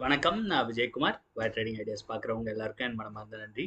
வணக்கம். நான் Vijayakumar. Wire trading ideas பார்க்குறவங்க எல்லாருக்கும் என் மனமார்ந்த நன்றி.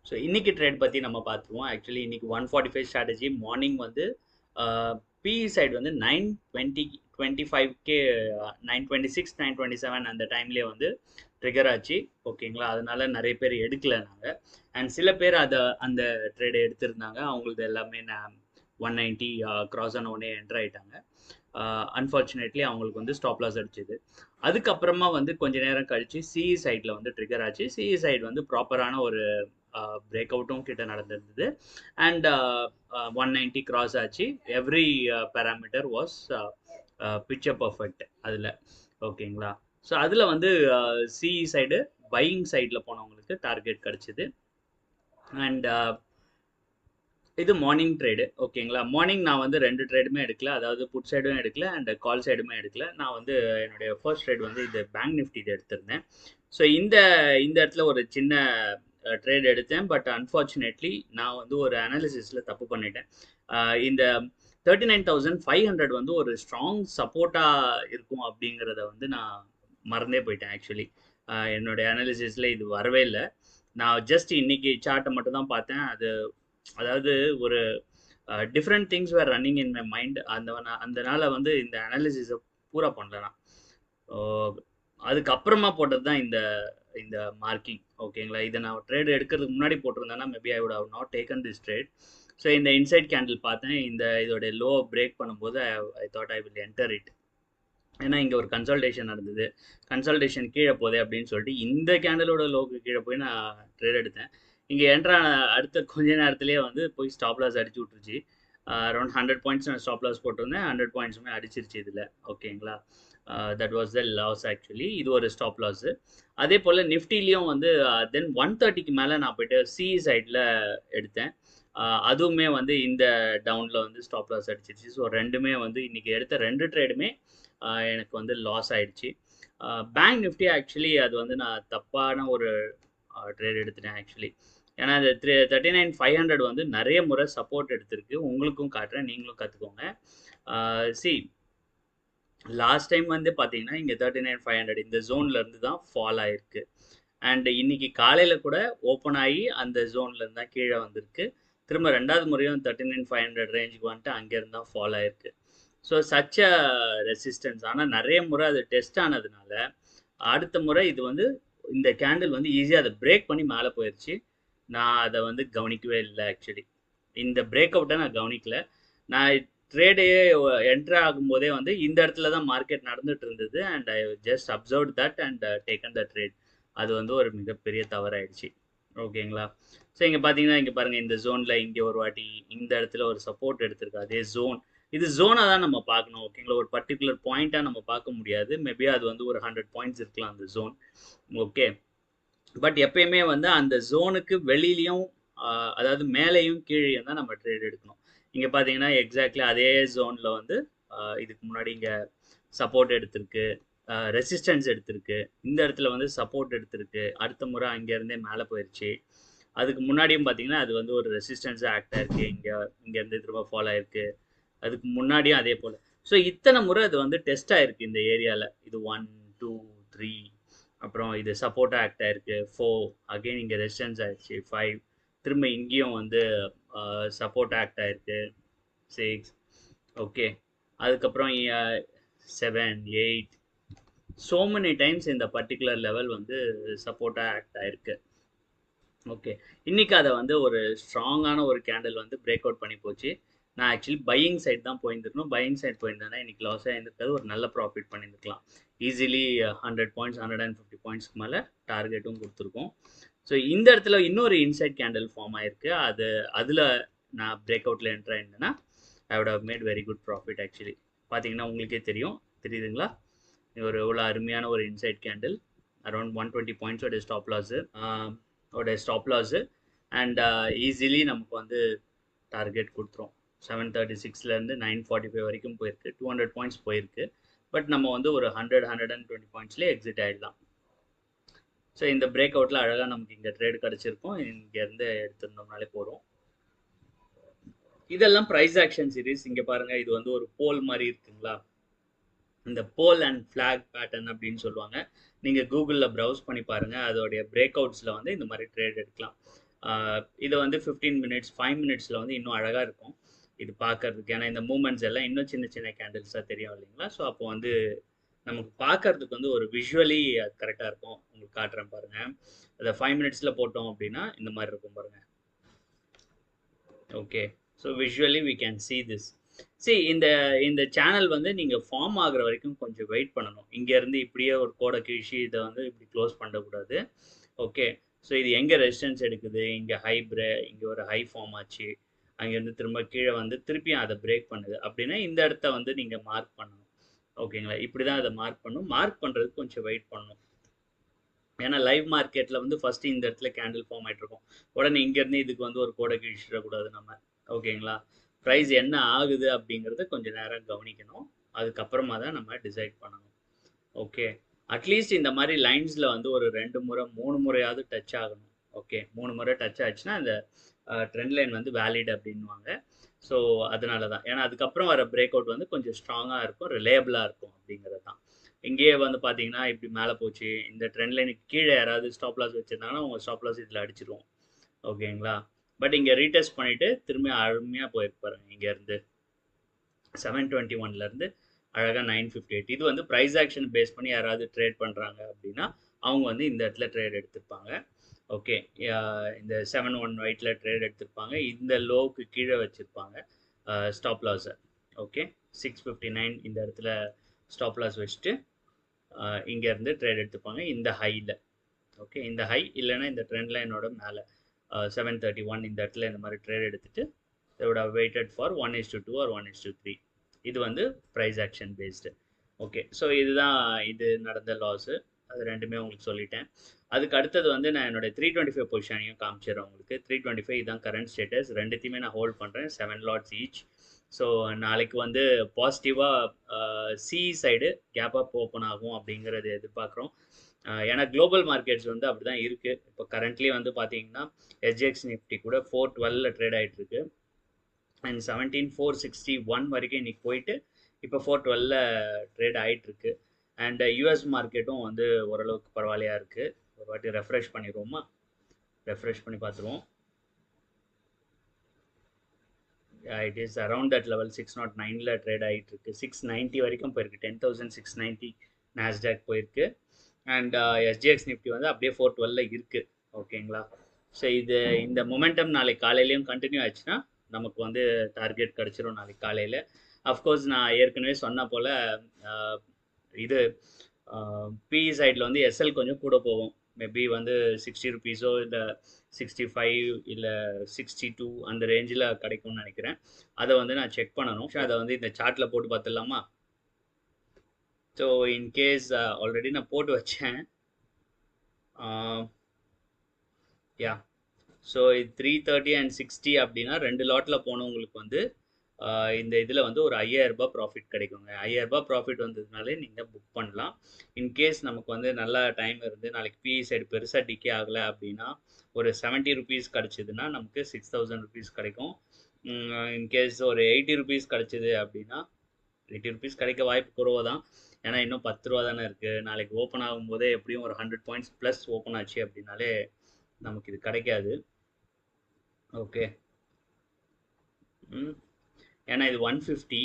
ஸோ இன்னைக்கு ட்ரேட் பத்தி நம்ம பார்த்துருவோம். ஆக்சுவலி இன்னைக்கு 145 ஸ்ட்ராட்டஜி மார்னிங் வந்து பிஇ சைடு வந்து 920 25K 926 927 அந்த டைம்லேயே வந்து ட்ரிகர் ஆச்சு. ஓகேங்களா? அதனால நிறைய பேர் எடுக்கல நாங்கள். அண்ட் சில பேர் அந்த ட்ரேடை எடுத்திருந்தாங்க. அவங்களது எல்லாமே 190 கிராஸ் ஆன உடனே என்டர் ஆயிட்டாங்க. அன்ஃபார்ச்சுனேட்லி அவங்களுக்கு வந்து ஸ்டாப் லாஸ் அடிச்சது. அதுக்கப்புறமா வந்து கொஞ்ச நேரம் கழிச்சு சிஇ சைடில் வந்து ட்ரிகர் ஆச்சு. சிஇ சைடு வந்து ப்ராப்பரான ஒரு பிரேக் அவுட்டும் கிட்ட நடந்திருந்தது. அண்ட் 190 கிராஸ் ஆச்சு. Every parameter was picture perfect அதில். ஓகேங்களா? ஸோ அதில் வந்து சிஇ சைடு பையிங் சைடில் போனவங்களுக்கு டார்கெட் கிடச்சிது. அண்ட் இது மார்னிங் ட்ரேடு. ஓகேங்களா? மார்னிங் நான் வந்து 2 ட்ரேடுமே எடுக்கல. அதாவது புட் சைடும் எடுக்கல அண்ட் கால் சைடுமே எடுக்கல. நான் வந்து என்னுடைய ஃபர்ஸ்ட் ட்ரேட் வந்து இது பேங்க் நிஃப்டி இது எடுத்திருந்தேன். ஸோ இந்த இந்த இடத்துல ஒரு சின்ன ட்ரேட் எடுத்தேன். பட் அன்ஃபார்ச்சுனேட்லி நான் வந்து ஒரு அனாலிசிஸில் தப்பு பண்ணிட்டேன். இந்த 39,500 வந்து ஒரு ஸ்ட்ராங் சப்போர்ட்டாக இருக்கும் அப்படிங்கிறத வந்து நான் மறந்தே போயிட்டேன் ஆக்சுவலி. என்னுடைய அனாலிசிஸில் இது வரவே இல்லை. நான் ஜஸ்ட் இன்னைக்கு சார்ட்டை மட்டும் தான் பார்த்தேன். அதாவது ஒரு different things were running in my mind. அந்தனால வந்து இந்த அனாலிசிஸை பூரா பண்ணல நான். அதுக்கப்புறமா போட்டது தான் இந்த இந்த மார்க்கிங். ஓகேங்களா? இதை நான் ட்ரேட் எடுக்கிறதுக்கு முன்னாடி போட்டிருந்தேன்னா maybe I would have not taken this trade. So இந்த இன்சைட் கேண்டில் பார்த்தேன். இதோடைய லோ பிரேக் பண்ணும்போது I thought I will enter it. ஏன்னா இங்கே ஒரு கன்சல்டேஷன் நடந்தது. கன்சல்டேஷன் கீழே போதே அப்படின்னு சொல்லிட்டு இந்த கேண்டலோட லோக்கு கீழே போய் நான் ட்ரேட் எடுத்தேன். இங்கே என்ட்ரான அடுத்த கொஞ்ச நேரத்துலேயே வந்து போய் ஸ்டாப் லாஸ் அடிச்சு விட்டுருச்சு. அரௌண்ட் 100 பாயிண்ட்ஸ் நான் ஸ்டாப் லாஸ் போட்டிருந்தேன். 100 பாயிண்ட்ஸுமே அடிச்சிருச்சு இதில். ஓகேங்களா? That was the loss actually. இது ஒரு ஸ்டாப் லாஸு. அதே போல் நிஃப்டிலையும் வந்து தென் 130க்கு மேலே நான் போய்ட்டு சிஇ சைடில் எடுத்தேன். அதுவுமே வந்து இந்த டவுனில் வந்து ஸ்டாப் லாஸ் அடிச்சிருச்சு. ஸோ ரெண்டுமே வந்து இன்றைக்கி எடுத்த 2 ட்ரேடுமே எனக்கு வந்து லாஸ் ஆயிடுச்சு. பேங்க் நிஃப்டி ஆக்சுவலி அது வந்து நான் தப்பான ஒரு ட்ரேட் எடுத்துட்டேன் ஆக்சுவலி. ஏன்னா இந்த 39,500 வந்து நிறைய முறை சப்போர்ட் எடுத்திருக்கு. உங்களுக்கும் காட்டுறேன், நீங்களும் கற்றுக்கோங்க. சி லாஸ்ட் டைம் வந்து பார்த்தீங்கன்னா இங்கே 39,500 இந்த ஜோன்ல இருந்து தான் ஃபால் ஆயிருக்கு. அண்ட் இன்னைக்கு காலையில் கூட ஓப்பன் ஆகி அந்த ஜோன்ல இருந்து தான் கீழே வந்திருக்கு. திரும்ப ரெண்டாவது முறையும் 39,500 ரேஞ்சுக்கு வந்துட்டு அங்கேருந்து தான் ஃபால் ஆயிருக்கு. So such a resistance. ஆனால் நிறைய முறை அது டெஸ்ட் ஆனதுனால அடுத்த முறை இது வந்து இந்த கேண்டில் வந்து ஈஸியாக அதை பிரேக் பண்ணி மேலே போயிடுச்சு. நான் அதை வந்து கவனிக்கவே இல்லை ஆக்சுவலி. இந்த பிரேக் அவுட்டை நான் கவனிக்கல. நான் ட்ரேடே என்ட்ரு ஆகும்போதே வந்து இந்த இடத்துல தான் மார்க்கெட் நடந்துட்டு இருந்தது. And I just observe that and taken the trade. அது வந்து ஒரு மிகப்பெரிய தவறாயிடுச்சு. ஓகேங்களா? ஸோ இங்கே பார்த்தீங்கன்னா இங்கே பாருங்கள், இந்த ஜோனில் இங்கே ஒரு வாட்டி இந்த இடத்துல ஒரு சப்போர்ட் எடுத்திருக்கு. அதே ஜோன். இது ஜோனாக தான் நம்ம பார்க்கணும். ஓகேங்களா? ஒரு பர்டிகுலர் பாயிண்ட்டாக நம்ம பார்க்க முடியாது. மேபி அது வந்து ஒரு 100 பாயிண்ட்ஸ் இருக்கலாம் அந்த ஜோன். ஓகே. பட் எப்பயுமே வந்து அந்த ஜோனுக்கு வெளியிலையும் அதாவது மேலேயும் கீழேயும் தான் நம்ம ட்ரேட் எடுக்கணும். இங்கே பார்த்தீங்கன்னா எக்ஸாக்ட்லி அதே ஜோனில் வந்து இதுக்கு முன்னாடி இங்கே சப்போர்ட் எடுத்திருக்கு, ரெசிஸ்டன்ஸ் எடுத்திருக்கு. இந்த இடத்துல வந்து சப்போர்ட் எடுத்திருக்கு. அடுத்த முறை அங்கேருந்தே மேலே போயிடுச்சு. அதுக்கு முன்னாடியும் பார்த்தீங்கன்னா அது வந்து ஒரு ரெசிஸ்டன்ஸாக ஆக்ட் ஆயிருக்கு. இங்கேருந்து திரும்ப ஃபாலோ ஆயிருக்கு. அதுக்கு முன்னாடியும் அதே போல். ஸோ இத்தனை முறை அது வந்து டெஸ்ட் ஆயிருக்கு இந்த ஏரியாவில். இது 1 2 3 அப்புறம் இது சப்போர்ட்டாக ஆக்ட் ஆயிருக்கு. 4 அகெயின் இங்கே ரெசிஸ்டன்ஸ் ஆயிடுச்சு. 5 திரும்ப இங்கேயும் வந்து சப்போர்ட் ஆக்ட் ஆயிருக்கு. 6 ஓகே. அதுக்கப்புறம் 7 8 ஸோ மெனி டைம்ஸ் இந்த பர்டிகுலர் லெவல் வந்து சப்போர்ட்டாக ஆக்ட் ஆயிருக்கு. ஓகே. இன்னைக்கு அதை வந்து ஒரு ஸ்ட்ராங்கான ஒரு கேண்டில் வந்து பிரேக் அவுட் பண்ணி போச்சு. நான் ஆக்சுவலி பையிங் சைட் தான் போயிருந்துருக்கணும். பையிங் சைட் போயிருந்தேன்னா இன்னைக்கு லாஸ் ஆகிருக்காது. ஒரு நல்ல ப்ராஃபிட் பண்ணியிருக்கலாம். ஈஸிலி 100 பாயிண்ட்ஸ் 150 பாயிண்ட்ஸ்க்கு மேலே டார்கெட்டும் கொடுத்துருக்கோம். ஸோ இந்த இடத்துல இன்னொரு இன்சைட் கேண்டில் ஃபார்ம் ஆயிருக்கு. அதில் நான் பிரேக் அவுட்டில் என்ட்ரு ஆயிருந்தேன்னா I would have made very good profit actually. பார்த்தீங்கன்னா உங்களுக்கே தெரியுதுங்களா? எவ்வளோ அருமையான ஒரு இன்சைட் கேண்டில். அரௌண்ட் 120 பாயிண்ட்ஸோட ஸ்டாப் லாஸு அண்ட் ஈஸிலி நமக்கு வந்து டார்கெட் கொடுத்துரும். 736லேருந்து 945 வரைக்கும் போயிருக்கு. 200 பாயிண்ட்ஸ் போயிருக்கு. பட் நம்ம வந்து ஒரு 120 பாயிண்ட்ஸ்லேயே எக்ஸிட் ஆகிடலாம். ஸோ இந்த பிரேக் அவுட்டில் அழகாக நமக்கு இங்கே ட்ரேடு கிடச்சிருக்கும். இங்கேருந்து எடுத்துருந்தோம்னாலே போகிறோம். இதெல்லாம் ப்ரைஸ் ஆக்ஷன் சீரீஸ். இங்கே பாருங்கள், இது வந்து ஒரு போல் மாதிரி இருக்குங்களா? இந்த போல் அண்ட் ஃபிளாக் பேட்டர்ன் அப்படின்னு சொல்லுவாங்க. நீங்கள் கூகுளில் ப்ரௌஸ் பண்ணி பாருங்கள். அதோடைய பிரேக் அவுட்ஸில் வந்து இந்த மாதிரி ட்ரேட் எடுக்கலாம். இதை வந்து 15 மினிட்ஸ் 5 மினிட்ஸில் வந்து இன்னும் அழகாக இருக்கும் இது பார்க்கறதுக்கு. ஏன்னா இந்த மூமெண்ட்ஸ் எல்லாம் இன்னும் சின்ன சின்ன கேண்டில்ஸாக தெரியும் இல்லைங்களா? ஸோ அப்போ வந்து நமக்கு பார்க்கறதுக்கு வந்து ஒரு விஷுவலி அது கரெக்டாக இருக்கும். உங்களுக்கு காட்டுறேன் பாருங்கள். அதை 5 மினிட்ஸில் போட்டோம் அப்படின்னா இந்த மாதிரி இருக்கும் பாருங்கள். Okay, so visually we can see this. இந்த சேனல் வந்து நீங்கள் ஃபார்ம் ஆகுற வரைக்கும் கொஞ்சம் வெயிட் பண்ணணும். இங்கேருந்து இப்படியே ஒரு கோடை கீழ்ச்சி இதை வந்து இப்படி க்ளோஸ் பண்ணக்கூடாது. ஓகே, ஸோ இது எங்கே ரெசிஸ்டன்ஸ் எடுக்குது, இங்கே இங்கே ஒரு ஹை ஃபார்ம் ஆச்சு, அங்கேருந்து திரும்ப கீழே வந்து திருப்பியும் அதை பிரேக் பண்ணுது அப்படின்னா இந்த இடத்த வந்து நீங்கள் மார்க் பண்ணணும். ஓகேங்களா? இப்படி தான் அதை மார்க் பண்ணணும். மார்க் பண்ணுறதுக்கு கொஞ்சம் வெயிட் பண்ணணும். ஏன்னா லைவ் மார்க்கெட்டில் வந்து ஃபஸ்ட்டு இந்த இடத்துல கேண்டில் ஃபார்ம் ஆகிட்டு இருக்கும். உடனே இங்கேருந்து இதுக்கு வந்து ஒரு கோடை கீழ்ச்சிடக்கூடாது நம்ம. ஓகேங்களா? ப்ரைஸ் என்ன ஆகுது அப்படிங்கிறத கொஞ்சம் நேரம் கவனிக்கணும். அதுக்கப்புறமா தான் நம்ம டிசைட் பண்ணணும். ஓகே, அட்லீஸ்ட் இந்த மாதிரி லைன்ஸில் வந்து ஒரு 2 முறை 3 முறையாவது டச் ஆகணும். ஓகே, 3 முறை டச் ஆச்சுன்னா அந்த ட்ரெண்ட் லைன் வந்து வேலிட் அப்படின்வாங்க. ஸோ அதனால தான். ஏன்னா அதுக்கப்புறம் வர பிரேக் அவுட் வந்து கொஞ்சம் ஸ்ட்ராங்காக இருக்கும், ரிலேபிளாக இருக்கும் அப்படிங்கிறது தான். இங்கேயே வந்து பார்த்தீங்கன்னா இப்படி மேலே போச்சு, இந்த ட்ரெண்ட் லைனுக்கு கீழே யாராவது ஸ்டாப் லாஸ் வச்சுருந்தாங்கன்னா உங்கள் ஸ்டாப் லாஸ் இதில் அடிச்சிருவோம். ஓகேங்களா? பட் இங்கே ரீடெஸ்ட் பண்ணிவிட்டு திரும்பி அருமையாக போயிருப்பாருங்க. இங்கேருந்து 721லேருந்து அழகாக 958. இது வந்து ப்ரைஸ் ஆக்ஷன் பேஸ் பண்ணி யாராவது ட்ரேட் பண்ணுறாங்க அப்படின்னா அவங்க வந்து இந்த இடத்துல ட்ரேட் எடுத்திருப்பாங்க. ஓகே, இந்த 7-1 ஒயிட்டில் ட்ரேட் எடுத்திருப்பாங்க. இந்த லோவுக்கு கீழே வச்சுருப்பாங்க ஸ்டாப் லாஸை. ஓகே, 659 இந்த இடத்துல ஸ்டாப் லாஸ் வச்சுட்டு இங்கேருந்து ட்ரேட் எடுத்துப்பாங்க இந்த ஹையில். ஓகே, இந்த ஹை இல்லைன்னா இந்த ட்ரெண்ட் லைனோட மேலே 731 இந்த இடத்துல இந்த மாதிரி ட்ரேட் எடுத்துகிட்டு இதோட வெயிட்டட் ஃபார் 1:2 ஆர் 1:3. இது வந்து price action based. Okay, so இதுதான் இது நடந்த லாஸு. அது ரெண்டுமே உங்களுக்கு சொல்லிட்டேன். அதுக்கு அடுத்தது வந்து நான் என்னோடய 325 பொசிஷனையும் காமிச்சிடுறேன் உங்களுக்கு. 325 இதுதான் கரண்ட் ஸ்டேட்டஸ். ரெண்டுத்தையுமே நான் ஹோல்ட் பண்ணுறேன், 7 லாட்ஸ் ஈச். ஸோ நாளைக்கு வந்து பாசிட்டிவாக சி சைடு கேப் அப் ஓப்பன் ஆகும் அப்படிங்கிறது எதிர்பார்க்குறோம். ஏன்னா குளோபல் மார்க்கெட்ஸ் வந்து அப்படி தான் இருக்குது. இப்போ கரண்ட்லி வந்து பார்த்தீங்கன்னா எஸ்ஜிஎக்ஸ் நிஃப்டி கூட 412 ட்ரேட் ஆகிட்டுருக்கு. அண்ட் 17,461 வரைக்கும் இன்றைக்கி போயிட்டு இப்போ 412 ட்ரேட் ஆகிட்டுருக்கு. அண்ட் யூஎஸ் மார்க்கெட்டும் வந்து ஓரளவுக்கு பரவாயில்லையாக இருக்குது. ஒரு வாட்டி ரெஃப்ரெஷ் பண்ணிடுவோமா? ரெஃப்ரெஷ் பண்ணி பார்த்துருவோம். It is around that level 609ல் ட்ரேட் ஆகிட்டு இருக்கு. 690 வரைக்கும் போயிருக்கு. 10,690 நாஸ்டாக் போயிருக்கு. அண்ட் எஸ்ஜிஎக்ஸ் நிஃப்டி வந்து அப்படியே 412ல் இருக்குது. ஓகேங்களா? ஸோ இந்த மொமெண்டம் நாளைக்கு காலையிலையும் கண்டினியூ ஆச்சுன்னா நமக்கு வந்து டார்கெட் கிடச்சிரும் நாளைக்கு காலையில். அஃப்கோர்ஸ் நான் ஏற்கனவே சொன்ன போல் இது பிஇ சைடில் வந்து எஸ்எல் கொஞ்சம் கூட போகும். மேபி வந்து 60 ருபீஸோ இல்லை 65 இல்லை 62 அந்த ரேஞ்சில் கிடைக்கும்னு நினைக்கிறேன். அதை வந்து நான் செக் பண்ணணும். அதை வந்து இந்த சார்ட்டில் போட்டு பார்த்துடலாமா? ஸோ இன்கேஸ் ஆல்ரெடி நான் போட்டு வச்சேன். யா, ஸோ 330 அண்ட் 60 அப்படின்னா 2 லாட்டில் போனவங்களுக்கு வந்து இந்த இதில் வந்து ஒரு 5,000 ரூபாய் ப்ராஃபிட் கிடைக்குங்க. 5,000 ரூபாய் ப்ராஃபிட் வந்ததுனாலே நீங்கள் புக் பண்ணலாம். இன்கேஸ் நமக்கு வந்து நல்லா டைம் இருந்து நாளைக்கு பிஇ சைடு பெருசாக டிக்கே ஆகலை அப்படின்னா ஒரு 70 ருபீஸ் கிடச்சிதுன்னா நமக்கு 6,000 ருபீஸ் கிடைக்கும். இன்கேஸ் ஒரு 80 ருபீஸ் கிடச்சிது அப்படின்னா 80 ருபீஸ் கிடைக்க வாய்ப்பு குறைவு தான். ஏன்னா இன்னும் 10 ரூபா தானே இருக்குது. நாளைக்கு ஓப்பன் ஆகும்போதே எப்படியும் ஒரு 100 பாயிண்ட்ஸ் ப்ளஸ் ஓப்பன் ஆச்சு அப்படின்னாலே நமக்கு இது கிடைக்காது. ஓகே, ஏன்னா இது 150.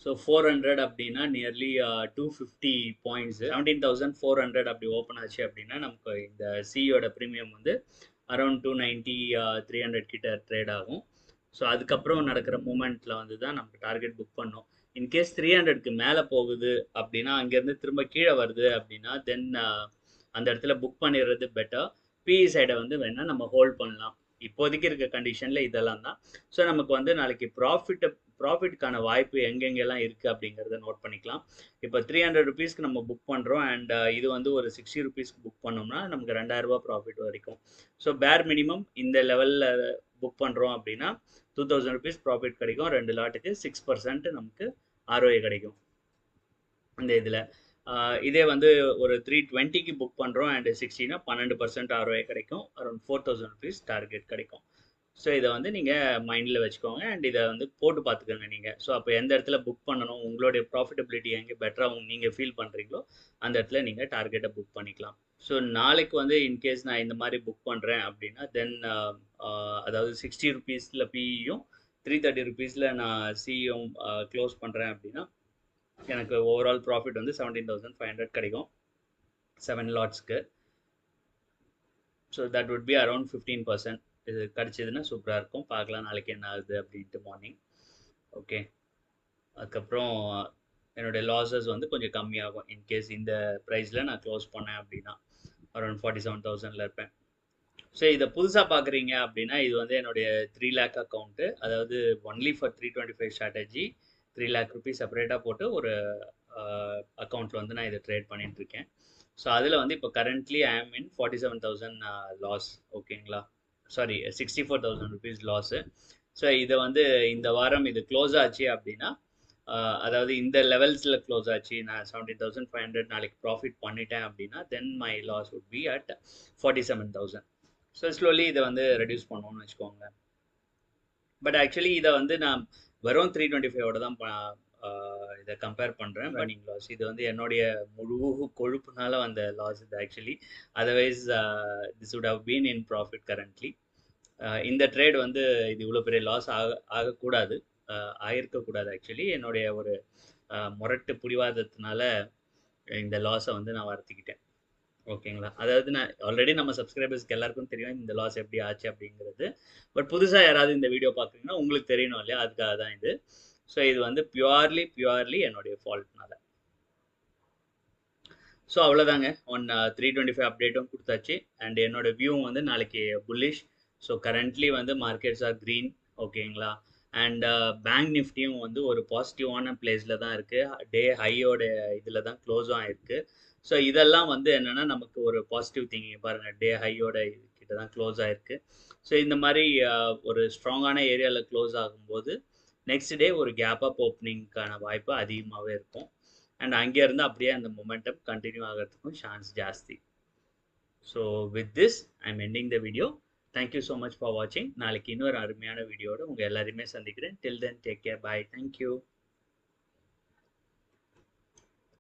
ஸோ 400 அப்படின்னா நியர்லி 250 பாயிண்ட்ஸு. 17,400 அப்படி ஓப்பன் ஆச்சு அப்படின்னா நமக்கு இந்த சியோட ப்ரீமியம் வந்து அரௌண்ட் 290 300 கிட்ட ட்ரேட் ஆகும். ஸோ அதுக்கப்புறம் நடக்கிற மூமெண்ட்டில் வந்து தான் நமக்கு டார்கெட் புக் பண்ணோம். இன்கேஸ் 300க்கு மேலே போகுது அப்படின்னா அங்கேருந்து திரும்ப கீழே வருது அப்படின்னா தென் அந்த இடத்துல புக் பண்ணிடுறது பெட்டர். பிஇ சைடை வந்து வேணால் நம்ம ஹோல்ட் பண்ணலாம். இப்போதைக்கு இருக்க கண்டிஷனில் இதெல்லாம் தான். ஸோ நமக்கு வந்து நாளைக்கு ப்ராஃபிட்டுக்கான வாய்ப்பு எங்கெங்கெல்லாம் இருக்குது அப்படிங்கிறத நோட் பண்ணிக்கலாம். இப்போ 300 ருபீஸ்க்கு நம்ம புக் பண்ணுறோம். அண்ட் இது வந்து ஒரு 60 ருபீஸ்க்கு புக் பண்ணோம்னா நமக்கு 2,000 ரூபா ப்ராஃபிட் வரைக்கும். ஸோ பேர் மினிமம் இந்த லெவலில் புக் பண்ணுறோம் அப்படின்னா 2,000 ருபீஸ் ப்ராஃபிட் கிடைக்கும். 2 லாட்டுக்கு 6% நமக்கு ஆர்ஓஏ கிடைக்கும் இந்த இதில். இதே வந்து ஒரு 320க்கு புக் பண்ணுறோம் அண்ட் 60னா 12% ஆர்ஓஏ கிடைக்கும். அரௌண்ட் 4,000 ருபீஸ் டார்கெட் கிடைக்கும். ஸோ இதை வந்து நீங்கள் மைண்டில் வச்சுக்கோங்க அண்ட் இதை வந்து போட்டு பார்த்துக்கோங்க நீங்கள். ஸோ அப்போ எந்த இடத்துல புக் பண்ணணும், உங்களுடைய ப்ராஃபிட்டபிலிட்டி எங்கே பெட்டராக நீங்கள் ஃபீல் பண்ணுறீங்களோ அந்த இடத்துல நீங்கள் டார்கெட்டை புக் பண்ணிக்கலாம். ஸோ நாளைக்கு வந்து இன்கேஸ் நான் இந்த மாதிரி புக் பண்ணுறேன் அப்படின்னா தென் அதாவது 60 ருபீஸில் பிஇயும் 330 ருபீஸில் நான் சிஇயும் க்ளோஸ் பண்ணுறேன் அப்படின்னா எனக்கு ஓவரால் ப்ராஃபிட் வந்து 17,500 கிடைக்கும் 7 லாட்ஸ்க்கு. So that would be around 15%. இது கிடச்சிதுன்னா சூப்பராக இருக்கும். பார்க்கலாம் நாளைக்கு என்ன ஆகுது அப்படின்ட்டு மார்னிங். ஓகே, அதுக்கப்புறம் என்னுடைய லாஸஸ் வந்து கொஞ்சம் கம்மியாகும் இன்கேஸ் இந்த ப்ரைஸில் நான் க்ளோஸ் பண்ணேன் அப்படின்னா அரௌண்ட் 47,000 இருப்பேன். ஸோ இதை புதுசாக பார்க்குறீங்க அப்படின்னா இது வந்து என்னுடைய 3 lakh அக்கௌண்ட்டு. அதாவது only for 325 strategy 3 lakh rupees செப்பரேட்டாக போட்டு ஒரு அக்கௌண்ட்டில் வந்து நான் இதை ட்ரேட் பண்ணிட்டுருக்கேன். ஸோ அதில் வந்து இப்போ கரண்ட்லி ஐ ஆம் இன் 47,000 லாஸ். ஓகேங்களா, சாரி 64,000 ருபீஸ் லாஸு. ஸோ இதை வந்து இந்த வாரம் இது க்ளோஸ் ஆச்சு அப்படின்னா அதாவது இந்த லெவல்ஸில் க்ளோஸ் ஆச்சு, நான் 17,500 நாளைக்கு ப்ராஃபிட் பண்ணிட்டேன் அப்படின்னா then my loss would be at 47,000. So slowly இதை வந்து ரெடியூஸ் பண்ணணும்னு வச்சுக்கோங்க. பட் ஆக்சுவலி இதை வந்து நான் வெறும் 325 தான் இதை கம்பேர் பண்ணுறேன் ரன்னிங் லாஸ். இது வந்து என்னுடைய முழு கொழுப்புனால வந்த லாஸ் இது actually. Otherwise this would have been in profit currently. இந்த ட்ரேட் வந்து இது இவ்வளோ பெரிய லாஸ் ஆகக்கூடாது, ஆகிருக்கக்கூடாது. ஆக்சுவலி என்னுடைய ஒரு முரட்டு பிடிவாதத்தினால இந்த லாஸை வந்து நான் வருத்திக்கிட்டேன். ஓகேங்களா, அதாவது நான் ஆல்ரெடி நம்ம சப்ஸ்கிரைபர்ஸ்க்கு எல்லாருக்கும் தெரியும் இந்த லாஸ் எப்படி ஆச்சு அப்படிங்கிறது. பட் புதுசாக யாராவது இந்த வீடியோ பார்க்குறீங்கன்னா உங்களுக்கு தெரியணும் இல்லையா, அதுக்காக தான் இது. ஸோ இது வந்து பியூர்லி என்னுடைய ஃபால்ட்னால. ஸோ அவ்வளோதாங்க, 325 அப்டேட்டும் கொடுத்தாச்சு. அண்ட் என்னோட வியூவும் வந்து நாளைக்கு புல்லிஷ். ஸோ கரண்ட்லி வந்து மார்க்கெட்ஸ் ஆர் க்ரீன். ஓகேங்களா, அண்ட் பேங்க் நிஃப்டியும் வந்து ஒரு பாசிட்டிவான பிளேஸில் தான் இருக்குது. டே ஹையோட இதில் தான் க்ளோஸும் ஆயிருக்கு. ஸோ இதெல்லாம் வந்து என்னென்னா நமக்கு ஒரு பாசிட்டிவ் திங்கிங். பாருங்கள், டே ஹையோட கிட்ட தான் க்ளோஸ் ஆயிருக்கு. ஸோ இந்த மாதிரி ஒரு ஸ்ட்ராங்கான ஏரியாவில் க்ளோஸ் ஆகும்போது நெக்ஸ்ட் டே ஒரு கேப் அப் ஓப்பனிங்க்கான வாய்ப்பு அதிகமாகவே இருக்கும். அண்ட் அங்கேருந்து அப்படியே அந்த மொமெண்டம் கண்டினியூ ஆகிறதுக்கும் சான்ஸ் ஜாஸ்தி. So with this I am ending the video. Thank you so much for வாட்சிங். நாளைக்கு இன்னொரு அருமையான வீடியோட உங்கள் எல்லாரையுமே சந்திக்கிறேன். டில் தென் டேக் கேர், பாய், தேங்க்யூ.